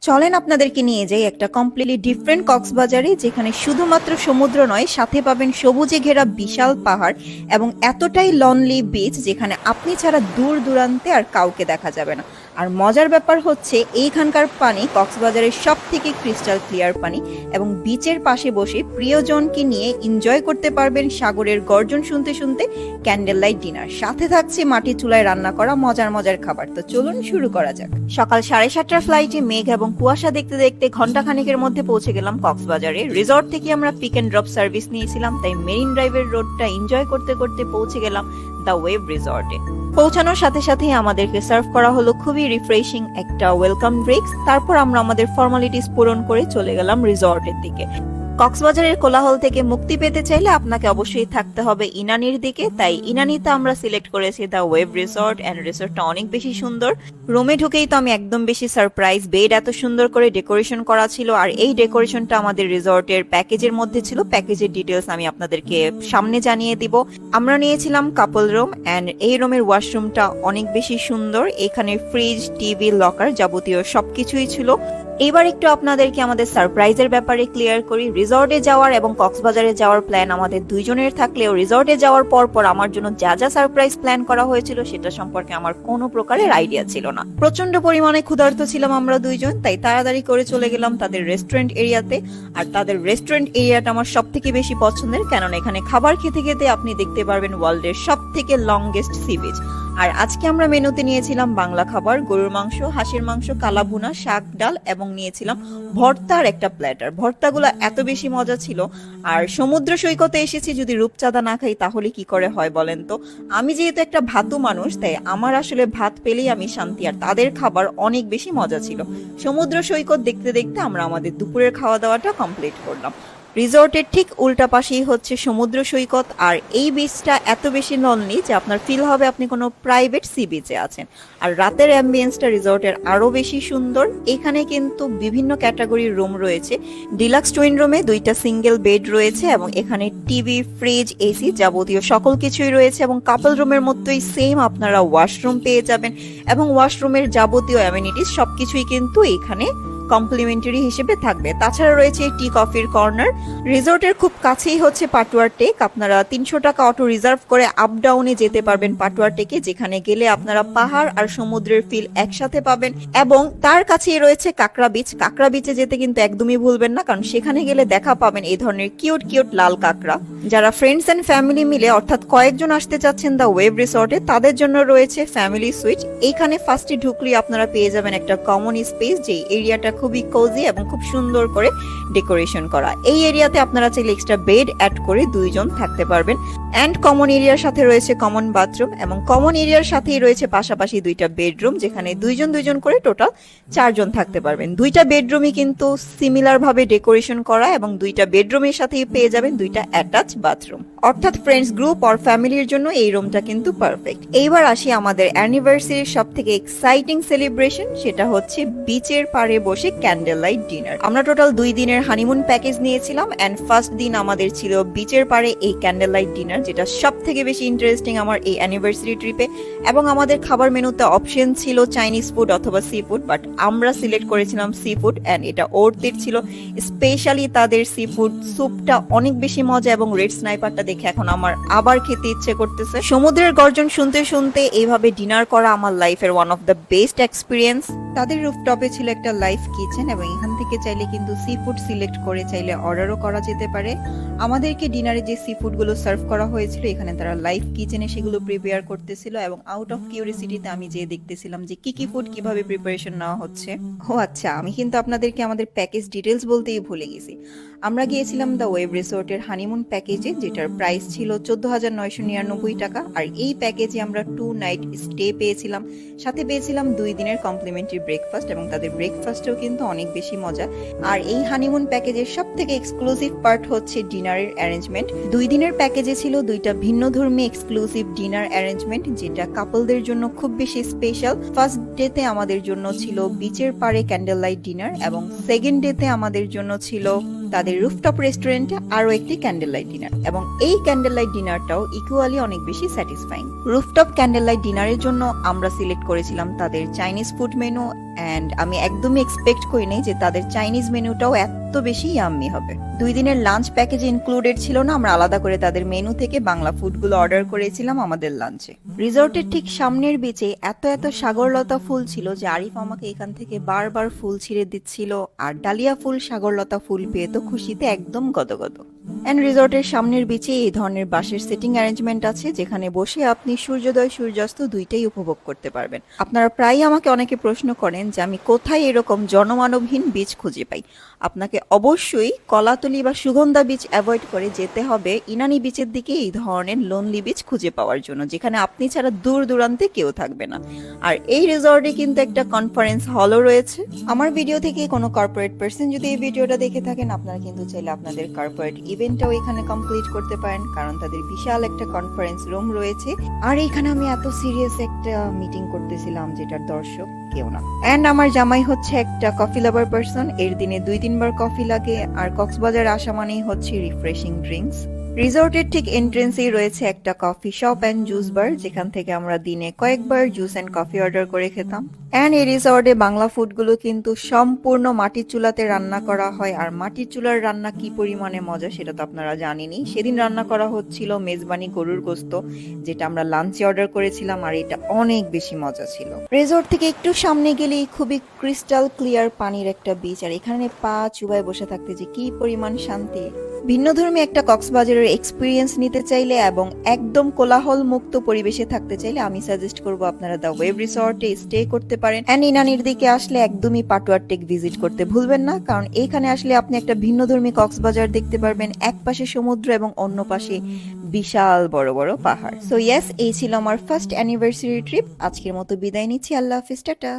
চলেন আপনাদেরকে নিয়ে যাই একটা কমপ্লিটলি ডিফারেন্ট কক্সবাজারে, যেখানে শুধুমাত্র সমুদ্র নয়, সাথে পাবেন সবুজে ঘেরা বিশাল পাহাড় এবং এতটাই লনলি বিচ যেখানে আপনি ছাড়া দূর দূরান্তে আর কাউকে দেখা যাবে না। আর মজার ব্যাপার হচ্ছে এইখানকার পানি কক্সবাজারের সব থেকে ক্রিস্টাল ক্লিয়ার পানি, এবং বিচের পাশে বসে প্রিয়জনকে নিয়ে এনজয় করতে পারবেন সাগরের গর্জন শুনতে শুনতে ক্যান্ডেল লাইট ডিনার। সাথে থাকছে মাটির চুলায় রান্না করা মজার মজার খাবার। তো চলুন শুরু করা যাক। সকাল 7:30টার ফ্লাইটে মেঘ এবং কুয়াশা দেখতে দেখতে ঘন্টাখানেকের মধ্যে পৌঁছে গেলাম কক্সবাজারে। রিসর্ট থেকে আমরা পিক এন্ড ড্রপ সার্ভিস নিয়েছিলাম, তাই মেরিন ড্রাইভের রোডটা এনজয় করতে করতে পৌঁছে গেলাম দ্য ওয়েভ রিসর্টে। পৌঁছানোর সাথে সাথে আমাদেরকে সার্ভ করা হলো খুবই রিফ্রেশিং একটা ওয়েলকাম ড্রিঙ্কস। তারপর আমরা আমাদের ফর্মালিটিস পূরণ করে চলে গেলাম রিসর্টের দিকে। কক্সবাজারের কোলাহল থেকে মুক্তি পেতে চাইলে আপনাকে অবশ্যই থাকতে হবে ইনানির দিকে, তাই ইনানিতে আমরা সিলেক্ট করেছি দ্য ওয়েভ রিসর্ট। এন্ড রিসর্টটা অনেক বেশি সুন্দর। রুমে ঢুকেই তো আমি একদম বেশি সারপ্রাইজ, বেড এত সুন্দর করে ডেকোরেশন করা ছিল, আর এই ডেকোরেশনটা আমাদের রিসর্টের প্যাকেজের মধ্যে ছিল। প্যাকেজের ডিটেলস আমি আপনাদেরকে সামনে জানিয়ে দিব। আমরা নিয়েছিলাম কাপল রুম, এন্ড এই রুমের ওয়াশরুমটা অনেক বেশি সুন্দর। এখানে ফ্রিজ, টিভি, লকার যাবতীয় সবকিছুই ছিল। এবার একটু আপনাদেরকে আমাদের সারপ্রাইজের ব্যাপারে ক্লিয়ার করি। রিসর্টে যাওয়ার এবং কক্সবাজারে যাওয়ার প্ল্যান আমাদের দুইজনের থাকলেও রিসর্টে যাওয়ার পর আমার জন্য যা যা সারপ্রাইজ প্ল্যান করা হয়েছিল সেটা সম্পর্কে আমার কোনো প্রকারের আইডিয়া ছিল না। প্রচন্ড পরিমাণে ক্ষুধার্ত ছিলাম আমরা দুইজন, তাই তাড়াতাড়ি করে চলে গেলাম তাদের রেস্টুরেন্ট এরিয়াতে। আর তাদের রেস্টুরেন্ট এরিয়াটা আমার সব থেকে বেশি পছন্দের, কেননা এখানে খাবার খেতে খেতে আপনি দেখতে পারবেন ওয়ার্ল্ডের সব থেকে লংগেস্ট সি বিচ। আর আজকে আমরা মেনুতে নিয়েছিলাম বাংলা খাবার, গরুর মাংস, হাঁসের মাংস, কালাভুনা, শাক, ডাল এবং নিয়েছিলাম ভর্তার একটা প্ল্যাটার। ভর্তাগুলো এত বেশি মজা ছিল। আর সমুদ্র সৈকতে এসেছি, যদি রূপচাঁদা না খাই তাহলে কি করে হয় বলেন তো? আমি যেহেতু একটা ভাতু মানুষ, তাই আমার আসলে ভাত পেলেই আমি শান্তি। আর তাদের খাবার অনেক বেশি মজা ছিল। সমুদ্র সৈকত দেখতে দেখতে আমরা আমাদের দুপুরের খাওয়া দাওয়াটা কমপ্লিট করলাম। রিসর্টের ঠিক উল্টা পাশেই হচ্ছে সমুদ্র সৈকত, আর এই বিচটা এত বেশি লনলি যে আপনার ফিল হবে আপনি কোনো প্রাইভেট সি বিচে আছেন। আর রাতের অ্যাম্বিয়েন্সটা রিসর্টের আরো বেশি সুন্দর। এখানে কিন্তু বিভিন্ন ক্যাটাগরির রুম রয়েছে। ডিলাক্স টুইন রুমে 2টা সিঙ্গেল বেড রয়েছে এবং এখানে টিভি, ফ্রিজ, এসি যাবতীয় সকল কিছুই রয়েছে। এবং কাপল রুমের মতোই সেম আপনারা ওয়াশরুম পেয়ে যাবেন, এবং ওয়াশরুমের যাবতীয় অ্যামিনিটিস সবকিছুই কিন্তু এখানে কমপ্লিমেন্টারি হিসেবে থাকবে। তাছাড়া রয়েছে টি কফির কর্নার। রিসর্টের খুব কাছেই হচ্ছে পাটুয়ার টেক। আপনারা 300 টাকা অটো রিজার্ভ করে আপ ডাউনে যেতে পারবেন পাটুয়ার টেকে, যেখানে গেলে আপনারা পাহাড় আর সমুদ্রের ফিল একসাথে পাবেন। এবং তার কাছেই রয়েছে কাকড়া বিচ। কাকড়া বিচে যেতে কিন্তু একদমই ভুলবেন না, কারণ সেখানে গেলে দেখা পাবেন এই ধরনের কিউট কিউট লাল কাকড়া। যারা ফ্রেন্ডস এন্ড ফ্যামিলি মিলে অর্থাৎ কয়েকজন আসতে চাচ্ছেন দ্য ওয়েভ রিসর্টে, তাদের জন্য রয়েছে ফ্যামিলি সুইট। এইখানে ফার্স্টে ঢুকলেই আপনারা পেয়ে যাবেন একটা কমন স্পেস, যে এরিয়াটা খুবই কোজি এবং খুব সুন্দর করে ডেকোরেশন করা। এই এরিয়াতে আপনারা চাইলে এক্সট্রা বেড অ্যাড করে দুইজন থাকতে পারবেন। এন্ড কমন এরিয়ার সাথে রয়েছে কমন বাথরুম, এবং কমন এরিয়ার সাথেই রয়েছে পাশাপাশি 2টা বেডরুম, যেখানে দুইজন করে টোটাল 4 জন থাকতে পারবেন। 2টা বেডরুমই কিন্তু সিমিলার ভাবে ডেকোরেশন করা, এবং 2টা বেডরুমের সাথেই পেয়ে যাবেন 2টা অ্যাটাচ বাথরুম। অর্থাৎ ফ্রেন্ডস গ্রুপ আর ফ্যামিলির জন্য এই রুমটা কিন্তু পারফেক্ট। এইবার আসি আমাদের অ্যানিভার্সারির সব থেকে এক্সাইটিং সেলিব্রেশন, সেটা হচ্ছে বিচের পাড়ে বসে ক্যান্ডেল লাইট ডিনার। আমরা টোটাল 2 দিনের হানিমুন প্যাকেজ নিয়েছিলাম, এন্ড ফার্স্ট দিন আমাদের ছিল বিচের পাড়ে এই ক্যান্ডেল লাইট ডিনার, যেটা সব থেকে বেশি ইন্টারেস্টিং আমার এই অ্যানিভার্সারি ট্রিপে। এবং আমাদের খাবার মেনুতে অপশন ছিল চাইনিজ ফুড অথবা সি ফুড, বাট আমরা সিলেক্ট করেছিলাম সি ফুড, এন্ড এটা ওর্থের ছিল। স্পেশালি তাদের সি ফুড স্যুপটা অনেক বেশি মজা, এবং রেড স্নাইপারটা দেখে এখন আমার আবার খেতে ইচ্ছে করতেছে। সমুদ্রের গর্জন শুনতে শুনতে এইভাবে ডিনার করা আমার লাইফের one of the best experience. তাদের রুফটপে ছিল একটা লাইভ কিচেন, এবং এখান থেকে চাইলে কিন্তু সি ফুড সিলেক্ট করে চাইলে অর্ডারও করা যেতে পারে। আমাদেরকে ডিনারে যে সি ফুড গুলো সার্ভ করা হয়েছিল, এখানে তারা লাইভ কিচেনে সেগুলো প্রিপেয়ার করতেছিল, এবং আউট অফ কিউরিসিটিতে আমি যে দেখতেছিলাম যে কি ফুড কিভাবে প্রিপারেশন নেওয়া হচ্ছে। ও আচ্ছা, আমি কিন্তু আপনাদেরকে আমাদের প্যাকেজ ডিটেলস বলতেই ভুলে গেছি। আমরা গিয়েছিলাম দ্য ওয়েভ রিসোর্টের হানিমুন প্যাকেজে, যেটার প্রাইস ছিল 14,999 টাকা। আর এই প্যাকেজে আমরা 2 নাইট স্টে পেয়েছিলাম, সাথে পেয়েছিলাম 2 দিনের কমপ্লিমেন্টারি ব্রেকফাস্ট, এবং তাদের ব্রেকফাস্টও কিন্তু অনেক বেশি মজা। আর এই হানিমুন প্যাকেজের সব থেকে এক্সক্লুসিভ পার্ট হচ্ছে ডিনারের অ্যারেঞ্জমেন্ট। 2 দিনের প্যাকেজে ছিল 2টা ভিন্ন ধর্মী এক্সক্লুসিভ ডিনার অ্যারেঞ্জমেন্ট, যেটা কাপলদের জন্য খুব বেশি স্পেশাল। ফার্স্ট ডেতে আমাদের জন্য ছিল বিচের পাড়ে ক্যান্ডেল লাইট ডিনার, এবং সেকেন্ড ডেতে আমাদের জন্য ছিল তাদের রুফটপ রেস্টুরেন্টে আরো একটি ক্যান্ডেল লাইট ডিনার, এবং এই ক্যান্ডেল লাইট ডিনারটাও ইকুয়ালি অনেক বেশি স্যাটিসফাইং। রুফটপ ক্যান্ডেল লাইট ডিনারের জন্য আমরা সিলেক্ট করেছিলাম তাদের চাইনিজ ফুড মেনু, অ্যান্ড আমি একদমই এক্সপেক্ট করি নাই যে তাদের চাইনিজ মেনুটাও এত বেশি ইয়াম্মি হবে। 2 দিনের লাঞ্চ প্যাকেজে ইনক্লুডেড ছিল না, আমরা আলাদা করে তাদের মেনু থেকে বাংলা ফুডগুলো অর্ডার করেছিলাম আমাদের লাঞ্চে। রিসর্টের ঠিক সামনের বিচে এত এত সাগরলতা ফুল ছিল যে আরিফ আমাকে এখান থেকে বারবার ফুল ছিঁড়ে দিচ্ছিল, আর ডালিয়া ফুল সাগরলতা ফুল পেয়ে তো খুশিতে একদম গদগদ। এন্ড রিসর্টের সামনের বিচে এই ধরনের বাঁশের সেটিং অ্যারেঞ্জমেন্ট আছে যেখানে বসে আপনি সূর্যোদয় সূর্যাস্ত দুইটাই উপভোগ করতে পারবেন। আপনারা প্রায়ই আমাকে অনেকে প্রশ্ন করেন যে আমি কোথায় এরকম জনমানবহীন বিচ খুঁজে পাই। আপনাকে অবশ্যই কলাতলি বা সুগন্ধা বিচ অ্যাভয়েড করে যেতে হবে ইনানি বিচের দিকে এই ধরনের লোনলি বিচ খুঁজে পাওয়ার জন্য, যেখানে আপনি ছাড়া দূর দূরান্তে কেউ থাকবে না। আর এই রিসর্টে কিন্তু একটা কনফারেন্স হলও রয়েছে। আমার ভিডিও থেকে কোনো কর্পোরেট পার্সন যদি এই ভিডিওটা দেখে থাকেন, আপনারা কিন্তু চাইলে আপনাদের কর্পোরেট ইভেন্টটাও এখানে কমপ্লিট করতে পারেন, কারণ তাদের বিশাল একটা কনফারেন্স রুম রয়েছে। আর এখানে আমি এত সিরিয়াস একটা মিটিং করতেছিলাম যেটার দর্শক কেউ না। এন্ড আমার জামাই হচ্ছে একটা কফি লাভার পার্সন, এর দিনে 2-3 বার কফি লাগে, আর কক্সবাজার আসা মানেই হচ্ছে রিফ্রেশিং ড্রিঙ্কস। রিসর্টের ঠিক এন্ট্রেন্সেই রয়েছে একটা coffee shop and juice bar, যেখান থেকে আমরা দিনে কয়েকবার জুস এন্ড কফি অর্ডার করে খেতাম। এন্ড এই রিসর্টে বাংলা ফুডগুলো কিন্তু সম্পূর্ণ মাটির চুলাতে রান্না করা হয়, আর মাটির চুলার রান্না কি পরিমাণে মজা সেটা তো আপনারা জানেনই। সেদিন রান্না করা হচ্ছিল মেজবানি গরুর গোস্ত, যেটা আমরা লাঞ্চে অর্ডার করেছিলাম, আর এটা অনেক বেশি মজা ছিল। রিসর্ট থেকে একটু সামনে গেলেই খুবই ক্রিস্টাল ক্লিয়ার পানির একটা বিচ, আর এখানে পা চুবায় বসে থাকতে যে কি পরিমাণ শান্তি। ভিন্নধর্মী একটা কক্সবাজারের এক্সপিরিয়েন্স নিতে চাইলে এবং একদম কোলাহল মুক্ত পরিবেশে থাকতে চাইলে আমি সাজেস্ট করব আপনারা দ্য ওয়েভ রিসর্টে স্টে করতে পারেন। এন্ড ইনানির দিকে আসলে একদমই পাটুয়ার টেক ভিজিট করতে ভুলবেন না, কারণ এইখানে আসলে আপনি একটা ভিন্নধর্মী কক্সবাজার দেখতে পারবেন, এক পাশে সমুদ্র এবং অন্য পাশে বিশাল বড় বড় পাহাড়। সো ইয়েস, এই ছিল আমার ফার্স্ট অ্যানিভার্সারি ট্রিপ। আজকের মতো বিদায় নিচ্ছি, আল্লাহ হাফিজ, টাটা।